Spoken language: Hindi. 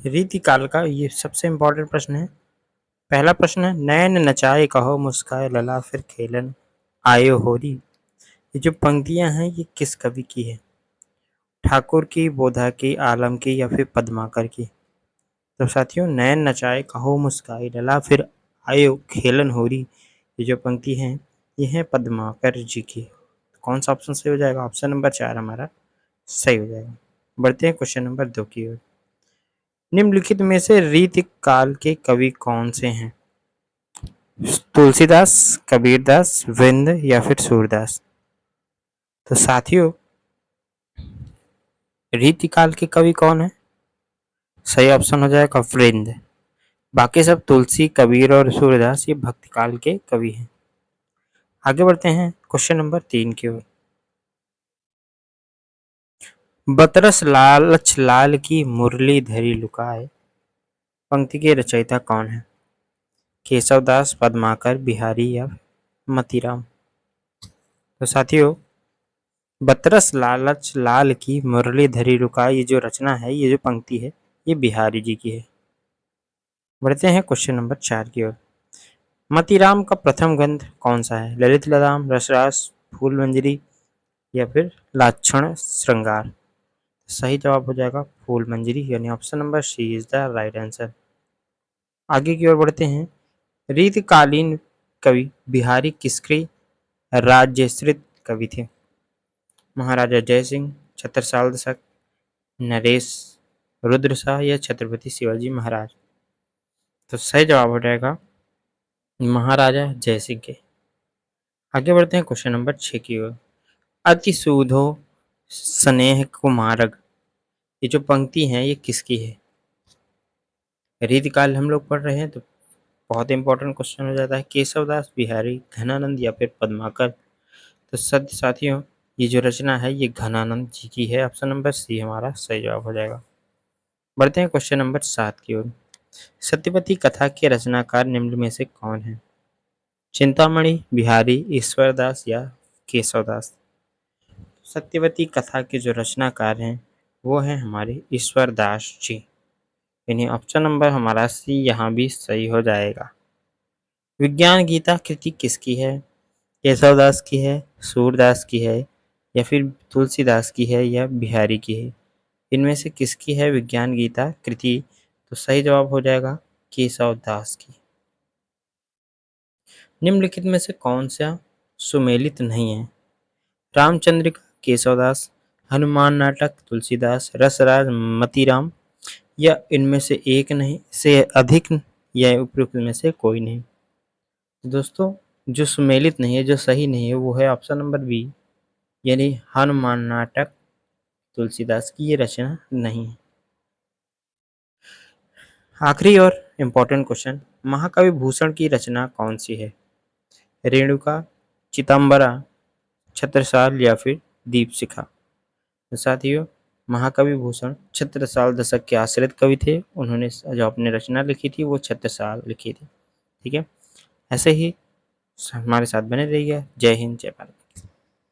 रीतिकाल का ये सबसे इम्पोर्टेंट प्रश्न है। पहला प्रश्न है, नैन नचाए कहो मुस्काए लला फिर खेलन आयो होरी। ये जो पंक्तियां हैं ये किस कवि की है? ठाकुर की, बोधा की, आलम की या फिर पद्माकर की? तो साथियों, नैन नचाए कहो मुस्काए लला फिर आयो खेलन होरी, ये जो पंक्ति है ये है पद्माकर जी की। कौन सा ऑप्शन सही हो जाएगा? ऑप्शन नंबर 4 हमारा सही हो जाएगा। बढ़ते हैं क्वेश्चन नंबर 2 की ओर। निम्नलिखित में से रीति काल के कवि कौन से हैं? तुलसीदास, कबीरदास, वृंद या फिर सूरदास? तो साथियों, रीतिकाल के कवि कौन है? सही ऑप्शन हो जाएगा वृंद। बाकी सब तुलसी, कबीर और सूरदास ये भक्ति काल के कवि हैं। आगे बढ़ते हैं क्वेश्चन नंबर 3 की ओर। बतरस लालच लाल की मुरली धरी लुकाए, पंक्ति के रचयिता कौन है? केशवदास, पद्माकर, बिहारी या मतीराम? तो साथियों, बतरस लालच लाल की मुरली धरी लुकाए, ये जो रचना है, ये जो पंक्ति है, ये बिहारी जी की है। बढ़ते हैं क्वेश्चन नंबर 4 की ओर। मतीराम का प्रथम ग्रंथ कौन सा है? ललित ललाम, रसरास, फूल मंजरी या फिर लाक्षण श्रृंगार? सही जवाब हो जाएगा फूल मंजरी, यानी option number C is the right answer. आगे की ओर बढ़ते हैं। रीतिकालीन कवि बिहारी किसके राज्यश्रित कवि थे? महाराजा जयसिंह, छत्रसाल दशक, नरेश, रुद्र शाह या छत्रपति शिवाजी महाराज? तो सही जवाब हो जाएगा महाराजा जयसिंह के। आगे बढ़ते हैं क्वेश्चन नंबर 6 की ओर। अति सूधो स्नेह कुमारग, ये जो पंक्ति है ये किसकी है? रीतिकाल हम लोग पढ़ रहे हैं तो बहुत इंपॉर्टेंट क्वेश्चन हो जाता है। केशवदास, बिहारी, घनानंद या फिर पद्माकर? तो सत्य साथियों, ये जो रचना है ये घनानंद जी की है। ऑप्शन नंबर सी हमारा सही जवाब हो जाएगा। बढ़ते हैं क्वेश्चन नंबर 7 की ओर। सत्यवती कथा के रचनाकार निम्न में से कौन है? चिंतामणि, बिहारी, ईश्वरदास या केशवदास? सत्यवती कथा के जो रचनाकार हैं वो है हमारे ईश्वरदास जी, यानी ऑप्शन नंबर हमारा सी यहाँ भी सही हो जाएगा। विज्ञान गीता कृति किसकी है? केशवदास की है, सूरदास की है या फिर तुलसीदास की है या बिहारी की है? इनमें से किसकी है विज्ञान गीता कृति? तो सही जवाब हो जाएगा केशवदास की। निम्नलिखित में से कौन सा सुमेलित नहीं है? रामचंद्रिका केशवदास, हनुमान नाटक तुलसीदास, रसराज मतीराम या इनमें से एक नहीं से अधिक या उपयुक्त में से कोई नहीं? दोस्तों, जो सुमेलित नहीं है, जो सही नहीं है, वो है ऑप्शन नंबर बी, यानी हनुमान नाटक तुलसीदास की ये रचना नहीं है। आखिरी और इम्पोर्टेंट क्वेश्चन, महाकवि भूषण की रचना कौन सी है? रेणुका, चितंबरा, छत्रसाल या फिर दीपशिखा? तो साथियों, महाकवि भूषण छत्रसाल दशक के आश्रित कवि थे। उन्होंने जो अपनी रचना लिखी थी वो छत्रसाल लिखी थी। ठीक है, ऐसे ही हमारे साथ बने रहिए। जय हिंद, जय भारत।